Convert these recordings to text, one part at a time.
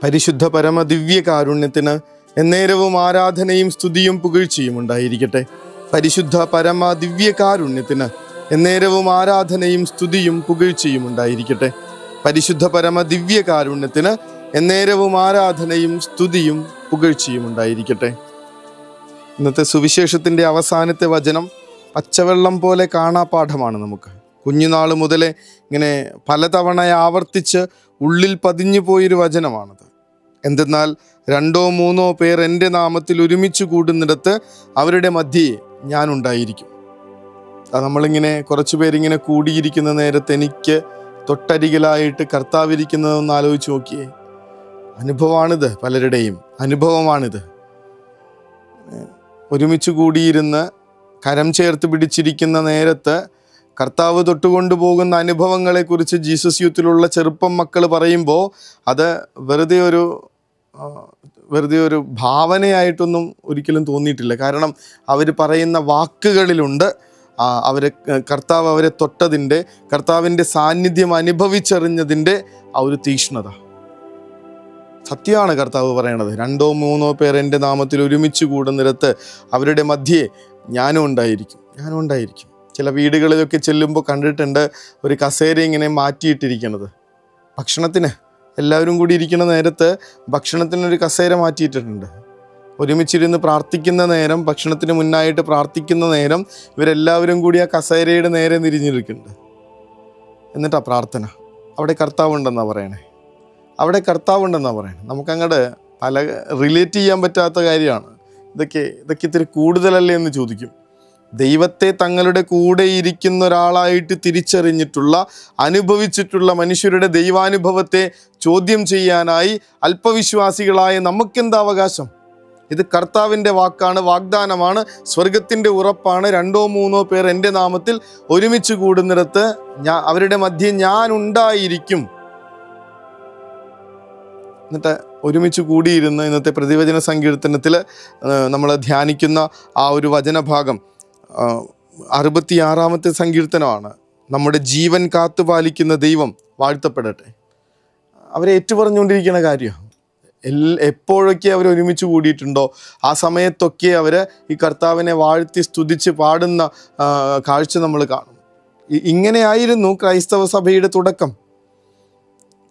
പരിശുദ്ധ പരമ ദിവ്യ കാരുണ്യത്തിന് എന്നേരവും ആരാധനയും സ്തുതിയും പുകഴ്ചയും ഉണ്ടായിരിക്കട്ടെ. പരിശുദ്ധ പരമ ദിവ്യ കാരുണ്യത്തിന് എന്നേരവും ആരാധനയും സ്തുതിയും പുകഴ്ചയും ഉണ്ടായിരിക്കട്ടെ. പരിശുദ്ധ പരമ ദിവ്യ കാരുണ്യത്തിന് എന്നേരവും ആരാധനയും സ്തുതിയും പുകഴ്ചയും ഉണ്ടായിരിക്കട്ടെ. ഇന്നത്തെ സുവിശേഷത്തിൻ്റെ അവസാനത്തെ വചനം പച്ചവെള്ളം പോലെ കാണാപ്പാഠമാണ്. നമുക്ക് കുഞ്ഞുനാൾ മുതലേ ഇങ്ങനെ പലതവണ ആവർത്തിച്ച് ഉള്ളിൽ പതിഞ്ഞു പോയൊരു വചനമാണത്. എന്തെന്നാൽ 2-3 പേർ എൻ്റെ നാമത്തിൽ ഒരുമിച്ച് കൂടുന്നിടത്ത് അവരുടെ മധ്യേ ഞാനുണ്ടായിരിക്കും. നമ്മളിങ്ങനെ കുറച്ച് പേരിങ്ങനെ കൂടിയിരിക്കുന്ന നേരത്ത് എനിക്ക് തൊട്ടരികിലായിട്ട് കർത്താവിരിക്കുന്നതെന്ന് ആലോചിച്ച് നോക്കിയേ. അനുഭവമാണിത്, പലരുടെയും അനുഭവമാണിത്. ഒരുമിച്ച് കൂടിയിരുന്ന് കരം ചേർത്ത് പിടിച്ചിരിക്കുന്ന നേരത്ത് കർത്താവ് തൊട്ടുകൊണ്ടു പോകുന്ന അനുഭവങ്ങളെക്കുറിച്ച് ജീസസ് യൂത്തിലുള്ള ചെറുപ്പം മക്കൾ പറയുമ്പോൾ അത് വെറുതെ ഒരു ഭാവനയായിട്ടൊന്നും ഒരിക്കലും തോന്നിയിട്ടില്ല. കാരണം അവർ പറയുന്ന വാക്കുകളിലുണ്ട് കർത്താവ് അവരെ തൊട്ടതിൻ്റെ, കർത്താവിൻ്റെ സാന്നിധ്യം അനുഭവിച്ചറിഞ്ഞതിൻ്റെ ആ ഒരു തീക്ഷ്ണത. സത്യമാണ് കർത്താവ് പറയണത്. 2-3 പേർ എൻ്റെ നാമത്തിൽ ഒരുമിച്ച് കൂടുന്നിടത്ത് അവരുടെ മധ്യേ ഞാനും ഉണ്ടായിരിക്കും. ചില വീടുകളിലൊക്കെ ചെല്ലുമ്പോൾ കണ്ടിട്ടുണ്ട് ഒരു കസേര ഇങ്ങനെ മാറ്റിയിട്ടിരിക്കുന്നത്. ഭക്ഷണത്തിന് എല്ലാവരും കൂടി ഇരിക്കുന്ന നേരത്ത് ഭക്ഷണത്തിനൊരു കസേര മാറ്റിയിട്ടിട്ടുണ്ട്. ഒരുമിച്ചിരുന്ന് പ്രാർത്ഥിക്കുന്ന നേരം, ഭക്ഷണത്തിന് മുന്നായിട്ട് പ്രാർത്ഥിക്കുന്ന നേരം ഇവരെല്ലാവരും കൂടി ആ കസേരയുടെ നേരെ തിരിഞ്ഞിരിക്കുന്നുണ്ട്. എന്നിട്ടാ പ്രാർത്ഥന. അവിടെ കർത്താവുണ്ടെന്നാണ് പറയണേ. നമുക്കങ്ങോട്ട് റിലേറ്റ് ചെയ്യാൻ പറ്റാത്ത കാര്യമാണ്. ഇതൊക്കെ ഇത്തിരി കൂടുതലല്ലേ എന്ന് ചോദിക്കും. ദൈവത്തെ തങ്ങളുടെ കൂടെ ഇരിക്കുന്ന ഒരാളായിട്ട് തിരിച്ചറിഞ്ഞിട്ടുള്ള, അനുഭവിച്ചിട്ടുള്ള മനുഷ്യരുടെ ദൈവാനുഭവത്തെ ചോദ്യം ചെയ്യാനായി അല്പവിശ്വാസികളായ നമുക്കെന്താ അവകാശം? ഇത് കർത്താവിൻ്റെ വാക്കാണ്, വാഗ്ദാനമാണ്, സ്വർഗത്തിൻ്റെ ഉറപ്പാണ്. 2-3 പേർ എൻ്റെ നാമത്തിൽ ഒരുമിച്ച് കൂടുന്നിടത്ത് അവരുടെ മധ്യേ ഞാൻ ഉണ്ടായിരിക്കും. എന്നിട്ട് ഒരുമിച്ച് കൂടിയിരുന്ന് ഇന്നത്തെ പ്രതിവചന സങ്കീർത്തനത്തിൽ നമ്മൾ ധ്യാനിക്കുന്ന ആ ഒരു വചനഭാഗം 66-ാമത്തെ സങ്കീർത്തനമാണ്. നമ്മുടെ ജീവൻ കാത്തുപാലിക്കുന്ന ദൈവം വാഴ്ത്തപ്പെടട്ടെ. അവരെ ഏറ്റുപറഞ്ഞുകൊണ്ടിരിക്കുന്ന കാര്യമാണ്. എപ്പോഴൊക്കെ അവർ ഒരുമിച്ച് കൂടിയിട്ടുണ്ടോ ആ സമയത്തൊക്കെ അവർ ഈ കർത്താവിനെ വാഴ്ത്തി സ്തുതിച്ച് പാടുന്ന കാഴ്ച നമ്മൾ കാണും. ഇങ്ങനെയായിരുന്നു ക്രൈസ്തവ സഭയുടെ തുടക്കം.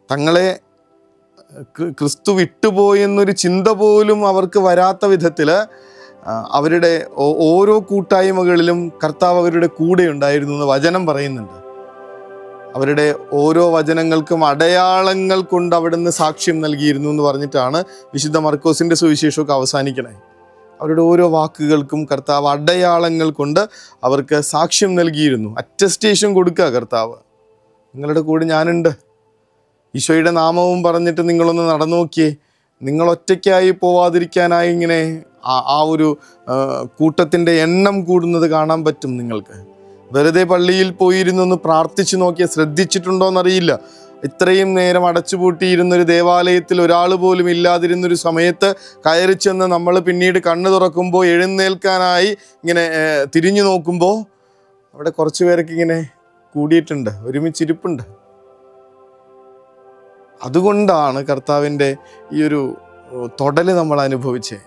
തങ്ങളെ ക്രിസ്തു വിട്ടുപോയെന്നൊരു ചിന്ത പോലും അവർക്ക് വരാത്ത വിധത്തിൽ അവരുടെ ഓരോ കൂട്ടായ്മകളിലും കർത്താവ് അവരുടെ കൂടെ ഉണ്ടായിരുന്നു എന്ന് വചനം പറയുന്നുണ്ട്. അവരുടെ ഓരോ വചനങ്ങൾക്കും അടയാളങ്ങൾ കൊണ്ട് അവിടുന്ന് സാക്ഷ്യം നൽകിയിരുന്നു എന്ന് പറഞ്ഞിട്ടാണ് വിശുദ്ധ മർക്കോസിൻ്റെ സുവിശേഷമൊക്കെ അവസാനിക്കണേ. അവരുടെ ഓരോ വാക്കുകൾക്കും കർത്താവ് അടയാളങ്ങൾ കൊണ്ട് അവർക്ക് സാക്ഷ്യം നൽകിയിരുന്നു. അറ്റസ്റ്റേഷൻ കൊടുക്കുക കർത്താവ്, നിങ്ങളുടെ കൂടെ ഞാനുണ്ട്. ഈശോയുടെ നാമവും പറഞ്ഞിട്ട് നിങ്ങളൊന്ന് നടന്നു നോക്കിയേ. നിങ്ങൾ ഒറ്റയ്ക്കായി പോവാതിരിക്കാനായി ഇങ്ങനെ ആ ഒരു കൂട്ടത്തിൻ്റെ എണ്ണം കൂടുന്നത് കാണാൻ പറ്റും നിങ്ങൾക്ക്. വെറുതെ പള്ളിയിൽ പോയിരുന്നൊന്ന് പ്രാർത്ഥിച്ചു നോക്കിയാൽ ശ്രദ്ധിച്ചിട്ടുണ്ടോയെന്നറിയില്ല. ഇത്രയും നേരം അടച്ചുപൂട്ടിയിരുന്നൊരു ദേവാലയത്തിൽ ഒരാൾ പോലും ഇല്ലാതിരുന്നൊരു സമയത്ത് കയറി ചെന്ന് നമ്മൾ പിന്നീട് കണ്ണ് തുറക്കുമ്പോൾ എഴുന്നേൽക്കാനായി ഇങ്ങനെ തിരിഞ്ഞു നോക്കുമ്പോൾ അവിടെ കുറച്ച് പേരൊക്കെ ഇങ്ങനെ കൂടിയിട്ടുണ്ട്, ഒരുമിച്ചിരിപ്പുണ്ട്. അതുകൊണ്ടാണ് കർത്താവിൻ്റെ ഈ ഒരു തൊടല് നമ്മൾ അനുഭവിച്ചേ.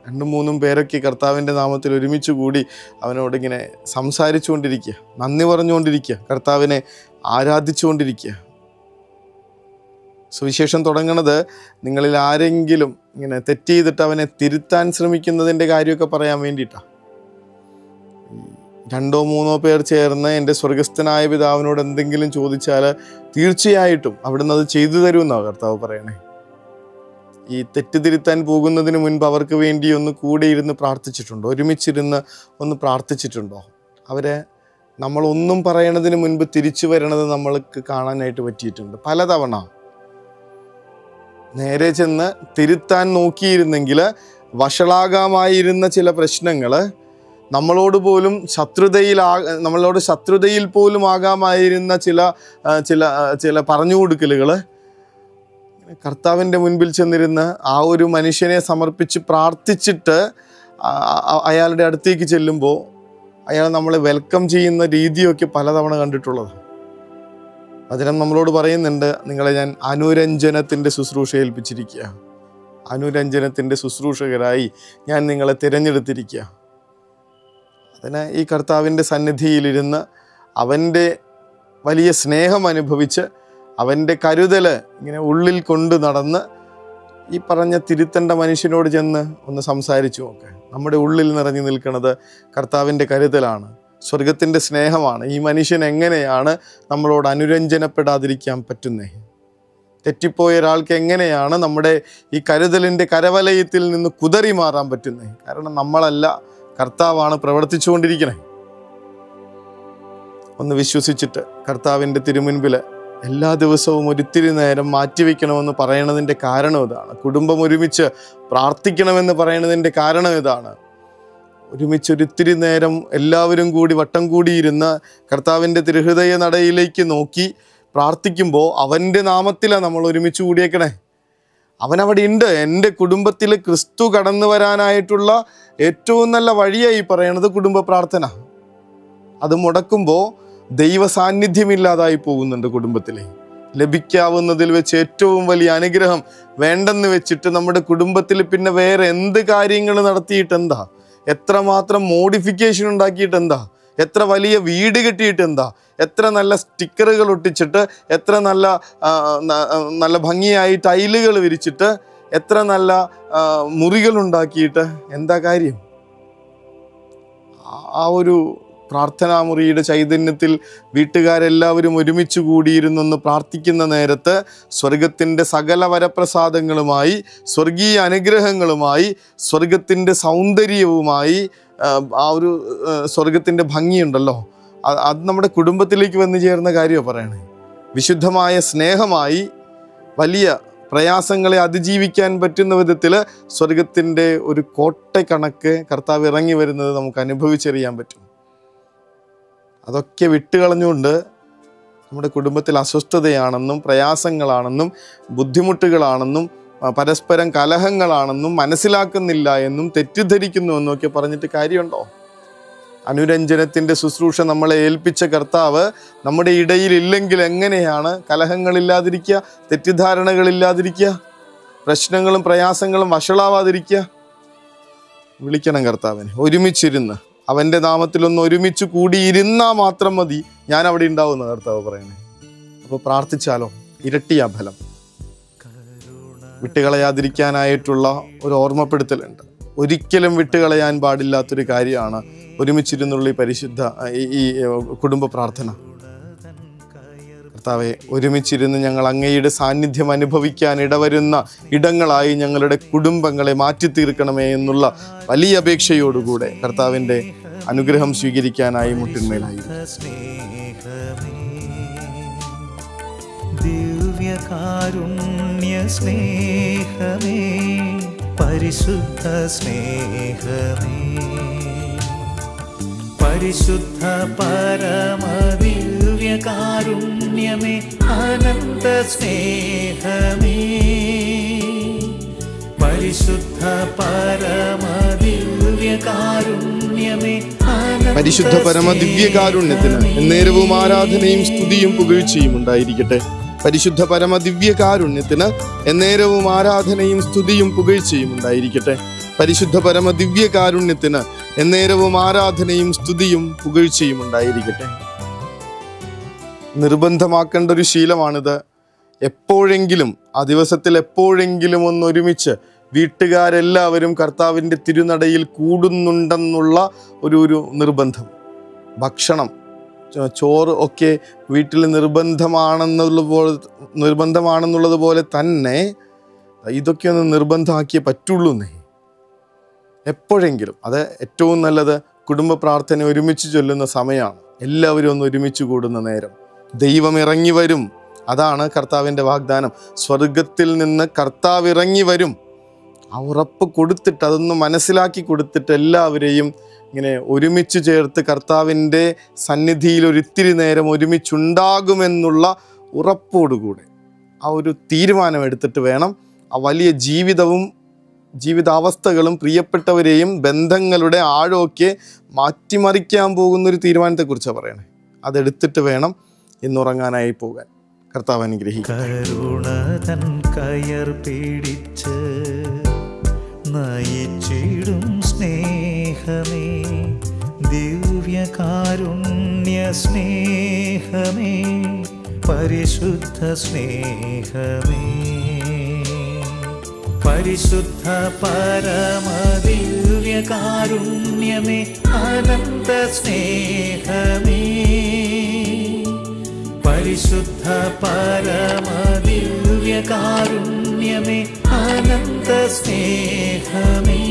2-3 പേരൊക്കെ കർത്താവിൻ്റെ നാമത്തിൽ ഒരുമിച്ച് കൂടി അവനോടിങ്ങനെ സംസാരിച്ചുകൊണ്ടിരിക്കുക, നന്ദി പറഞ്ഞുകൊണ്ടിരിക്കുക, കർത്താവിനെ ആരാധിച്ചുകൊണ്ടിരിക്കുക. സുവിശേഷം തുടങ്ങുന്നത് നിങ്ങളിൽ ആരെങ്കിലും ഇങ്ങനെ തെറ്റ് ചെയ്തിട്ട് അവനെ തിരുത്താൻ ശ്രമിക്കുന്നതിൻ്റെ കാര്യമൊക്കെ പറയാൻ വേണ്ടിയിട്ടാണ്. 2-3 പേർ ചേർന്ന് എൻ്റെ സ്വർഗസ്ഥനായ പിതാവിനോട് എന്തെങ്കിലും ചോദിച്ചാൽ തീർച്ചയായിട്ടും അവിടുന്ന് അത് ചെയ്തു തരുമെന്നാണ് കർത്താവ് പറയണേ. ഈ തെറ്റിതിരുത്താൻ പോകുന്നതിന് മുൻപ് അവർക്ക് വേണ്ടി ഒന്ന് കൂടെ ഇരുന്ന് പ്രാർത്ഥിച്ചിട്ടുണ്ടോ? ഒരുമിച്ചിരുന്ന് ഒന്ന് പ്രാർത്ഥിച്ചിട്ടുണ്ടോ? അവരെ നമ്മളൊന്നും പറയണതിന് മുൻപ് തിരിച്ചു വരണത് നമ്മൾക്ക് കാണാനായിട്ട് പറ്റിയിട്ടുണ്ട് പലതവണ. നേരെ ചെന്ന് തിരുത്താൻ നോക്കിയിരുന്നെങ്കിൽ വഷളാകാമായിരുന്ന ചില പ്രശ്നങ്ങൾ നമ്മളോട് ശത്രുതയിൽ പോലും ആകാമായിരുന്ന ചില പറഞ്ഞു കൊടുക്കലുകൾ കർത്താവിൻ്റെ മുൻപിൽ ചെന്നിരുന്ന് ആ ഒരു മനുഷ്യനെ സമർപ്പിച്ച് പ്രാർത്ഥിച്ചിട്ട് അയാളുടെ അടുത്തേക്ക് ചെല്ലുമ്പോൾ അയാൾ നമ്മളെ വെൽക്കം ചെയ്യുന്ന രീതിയൊക്കെ പലതവണ കണ്ടിട്ടുള്ളത്. വചനം നമ്മളോട് പറയുന്നുണ്ട്, നിങ്ങളെ ഞാൻ അനുരഞ്ജനത്തിൻ്റെ ശുശ്രൂഷ ഏൽപ്പിച്ചിരിക്കുക, അനുരഞ്ജനത്തിൻ്റെ ശുശ്രൂഷകരായി ഞാൻ നിങ്ങളെ തിരഞ്ഞെടുത്തിരിക്കുക. അതിന് ഈ കർത്താവിൻ്റെ സന്നിധിയിലിരുന്ന് അവൻ്റെ വലിയ സ്നേഹം അനുഭവിച്ച് അവൻ്റെ കരുതൽ ഇങ്ങനെ ഉള്ളിൽ കൊണ്ട് നടന്ന് ഈ പറഞ്ഞ തിരുത്തേണ്ട മനുഷ്യനോട് ചെന്ന് ഒന്ന് സംസാരിച്ചു നോക്ക്. നമ്മുടെ ഉള്ളിൽ നിറഞ്ഞു നിൽക്കുന്നത് കർത്താവിൻ്റെ കരുതലാണ്, സ്വർഗത്തിൻ്റെ സ്നേഹമാണ്. ഈ മനുഷ്യൻ എങ്ങനെയാണ് നമ്മളോട് അനുരഞ്ജനപ്പെടാതിരിക്കാൻ പറ്റുന്നത്? തെറ്റിപ്പോയ ഒരാൾക്ക് എങ്ങനെയാണ് നമ്മുടെ ഈ കരുതലിൻ്റെ കരവലയത്തിൽ നിന്ന് കുതറി മാറാൻ പറ്റുന്നത്? കാരണം നമ്മളല്ല, കർത്താവാണ് പ്രവർത്തിച്ചുകൊണ്ടിരിക്കണേ. ഒന്ന് വിശ്വസിച്ചിട്ട് കർത്താവിൻ്റെ തിരുമുൻപിൽ എല്ലാ ദിവസവും ഒരിത്തിരി നേരം മാറ്റിവെക്കണമെന്ന് പറയണതിൻ്റെ കാരണം ഇതാണ്. കുടുംബം ഒരുമിച്ച് പ്രാർത്ഥിക്കണമെന്ന് പറയണതിൻ്റെ കാരണം ഇതാണ്. ഒരുമിച്ച് ഒരിത്തിരി നേരം എല്ലാവരും കൂടി വട്ടം കൂടിയിരുന്ന് കർത്താവിൻ്റെ തിരുഹൃദയ നടയിലേക്ക് നോക്കി പ്രാർത്ഥിക്കുമ്പോൾ അവൻ്റെ നാമത്തിലാണ് നമ്മൾ ഒരുമിച്ച് കൂടിയേക്കണേ. അവനവിടെ ഉണ്ട്. എൻ്റെ കുടുംബത്തിൽ ക്രിസ്തു കടന്നു വരാനായിട്ടുള്ള ഏറ്റവും നല്ല വഴിയായി പറയണത് കുടുംബ പ്രാർത്ഥന. അത് മുടക്കുമ്പോൾ ദൈവ സാന്നിധ്യമില്ലാതായി പോകുന്നുണ്ട്. കുടുംബത്തിലെ ലഭിക്കാവുന്നതിൽ വെച്ച് ഏറ്റവും വലിയ അനുഗ്രഹം വേണ്ടെന്ന് വെച്ചിട്ട് നമ്മുടെ കുടുംബത്തിൽ പിന്നെ വേറെ എന്ത് കാര്യങ്ങൾ നടത്തിയിട്ടെന്താ? എത്രമാത്രം മോഡിഫിക്കേഷൻ ഉണ്ടാക്കിയിട്ടെന്താ? എത്ര വലിയ വീട് കെട്ടിയിട്ടെന്താ? എത്ര നല്ല സ്റ്റിക്കറുകൾ ഒട്ടിച്ചിട്ട്, എത്ര നല്ല ഭംഗിയായി ടൈലുകൾ വിരിച്ചിട്ട്, എത്ര നല്ല മുറികൾ ഉണ്ടാക്കിയിട്ട് എന്താ കാര്യം? ആ ഒരു പ്രാർത്ഥനാമുറിയുടെ ചൈതന്യത്തിൽ വീട്ടുകാരെല്ലാവരും ഒരുമിച്ച് കൂടിയിരുന്നൊന്ന് പ്രാർത്ഥിക്കുന്ന നേരത്ത് സ്വർഗത്തിൻ്റെ സകല വരപ്രസാദങ്ങളുമായി, സ്വർഗീയ അനുഗ്രഹങ്ങളുമായി, സ്വർഗത്തിൻ്റെ സൗന്ദര്യവുമായി, ആ ഒരു സ്വർഗത്തിൻ്റെ ഭംഗിയുണ്ടല്ലോ, അത് നമ്മുടെ കുടുംബത്തിലേക്ക് വന്നു ചേർന്ന കാര്യമാണ് പറയണേ. വിശുദ്ധമായ സ്നേഹമായി വലിയ പ്രയാസങ്ങളെ അതിജീവിക്കാൻ പറ്റുന്ന വിധത്തിൽ സ്വർഗത്തിൻ്റെ ഒരു കോട്ട കണക്ക് കർത്താവ് ഇറങ്ങി വരുന്നത് നമുക്ക് അനുഭവിച്ചറിയാൻ പറ്റും. അതൊക്കെ വിട്ടുകളഞ്ഞുകൊണ്ട് നമ്മുടെ കുടുംബത്തിൽ അസ്വസ്ഥതയാണെന്നും പ്രയാസങ്ങളാണെന്നും ബുദ്ധിമുട്ടുകളാണെന്നും പരസ്പരം കലഹങ്ങളാണെന്നും മനസ്സിലാക്കുന്നില്ല എന്നും തെറ്റിദ്ധരിക്കുന്നു എന്നൊക്കെ പറഞ്ഞിട്ട് കാര്യമുണ്ടോ? അനുരഞ്ജനത്തിൻ്റെ ശുശ്രൂഷ നമ്മളെ ഏൽപ്പിച്ച കർത്താവ് നമ്മുടെ ഇടയിൽ ഇല്ലെങ്കിൽ എങ്ങനെയാണ് കലഹങ്ങളില്ലാതിരിക്കുക, തെറ്റിദ്ധാരണകളില്ലാതിരിക്കുക, പ്രശ്നങ്ങളും പ്രയാസങ്ങളും വഷളാവാതിരിക്കുക? വിളിക്കണം കർത്താവിനെ, ഒരുമിച്ചിരുന്ന് അവൻ്റെ നാമത്തിലൊന്ന് ഒരുമിച്ച് കൂടിയിരുന്നാൽ മാത്രം മതി ഞാൻ അവിടെ ഉണ്ടാവുമെന്ന് കർത്താവ് പറയണേ. അപ്പോൾ പ്രാർത്ഥിച്ചാലോ ഇരട്ടിയാ ഫലം. വിട്ടുകളയാതിരിക്കാനായിട്ടുള്ള ഒരു ഓർമ്മപ്പെടുത്തലുണ്ട്. ഒരിക്കലും വിട്ടുകളയാൻ പാടില്ലാത്തൊരു കാര്യമാണ് ഒരുമിച്ചിരുന്നുള്ള ഈ കുടുംബ പ്രാർത്ഥന. കർത്താവെ, ഒരുമിച്ചിരുന്ന് ഞങ്ങൾ അങ്ങയുടെ സാന്നിധ്യം അനുഭവിക്കാൻ ഇടവരുന്ന ഇടങ്ങളായി ഞങ്ങളുടെ കുടുംബങ്ങളെ മാറ്റി തീർക്കണമേ എന്നുള്ള വലിയ അപേക്ഷയോടുകൂടെ കർത്താവിൻ്റെ അനുഗ്രഹം സ്വീകരിക്കാനായി മുട്ടിന്മേലായി. ദിവ്യകാരുണ്യ സ്നേഹമേ, പരിശുദ്ധ സ്നേഹമേ, പരിശുദ്ധ പരമദിവ്യകാരുണ്യമേ, അനന്ത സ്നേഹമേ, പരിശുദ്ധ പരമദിവ്യകാരുണ്യമേ, പരിശുദ്ധ പരമദിവ്യകാരുണ്യത്തിന് എന്നേരവും ആരാധനയും സ്തുതിയും പുകഴ്ചയും ഉണ്ടായിരിക്കട്ടെ. പരിശുദ്ധ പരമദിവ്യകാരുണ്യത്തിന് എന്നേരവും ആരാധനയും സ്തുതിയും പുകഴ്ചയും ഉണ്ടായിരിക്കട്ടെ. പരിശുദ്ധ പരമദിവ്യകാരുണ്യത്തിന് എന്നേരവും ആരാധനയും സ്തുതിയും പുകഴ്ചയും ഉണ്ടായിരിക്കട്ടെ. നിർബന്ധമാക്കേണ്ട ഒരു ശീലമാണിത്. എപ്പോഴെങ്കിലും ആ ദിവസത്തിൽ എപ്പോഴെങ്കിലും ഒന്നൊരുമിച്ച് വീട്ടുകാരെല്ലാവരും കർത്താവിൻ്റെ തിരുനടയിൽ കൂടുന്നുണ്ടെന്നുള്ള ഒരു നിർബന്ധം. ഭക്ഷണം, ചോറ് ഒക്കെ വീട്ടിൽ നിർബന്ധമാണെന്നുള്ളത് പോലെ തന്നെ ഇതൊക്കെ ഒന്ന് നിർബന്ധമാക്കിയേ പറ്റുള്ളൂ എന്നേ. എപ്പോഴെങ്കിലും, അത് ഏറ്റവും നല്ലത് കുടുംബ പ്രാർത്ഥന ഒരുമിച്ച് ചൊല്ലുന്ന സമയമാണ്. എല്ലാവരും ഒന്ന് ഒരുമിച്ച് കൂടുന്ന നേരം ദൈവം ഇറങ്ങി വരും. അതാണ് കർത്താവിൻ്റെ വാഗ്ദാനം. സ്വർഗത്തിൽ നിന്ന് കർത്താവ് ഇറങ്ങി വരും. ആ ഉറപ്പ് കൊടുത്തിട്ട്, അതൊന്ന് മനസ്സിലാക്കി കൊടുത്തിട്ട് എല്ലാവരെയും ഇങ്ങനെ ഒരുമിച്ച് ചേർത്ത് കർത്താവിൻ്റെ സന്നിധിയിൽ ഒരിത്തിരി നേരം ഒരുമിച്ചുണ്ടാകുമെന്നുള്ള ഉറപ്പോടുകൂടെ ആ ഒരു തീരുമാനം എടുത്തിട്ട് വേണം ആ വലിയ ജീവിതാവസ്ഥകളും പ്രിയപ്പെട്ടവരെയും ബന്ധങ്ങളുടെ ആഴമൊക്കെ മാറ്റിമറിക്കാൻ പോകുന്നൊരു തീരുമാനത്തെക്കുറിച്ചാണ് പറയണേ. അതെടുത്തിട്ട് വേണം ഇന്നുറങ്ങാനായി പോകാൻ. കർത്താവ് അനുഗ്രഹിക്കും. കരുണതൻ കയർ പിടിച്ച് നയിച്ചിടും സ്നേഹമേ, ദിവ്യകാരുണ്യ സ്നേഹമേ, പരിശുദ്ധ സ്നേഹമേ, പരിശുദ്ധ പരമദിവ്യകാരുണ്യമേ, അനന്ത സ്നേഹമേ, പരിശുദ്ധ പരമദിവ്യകാരുണ്യമേ, അനന്ത സ്നേഹമേ.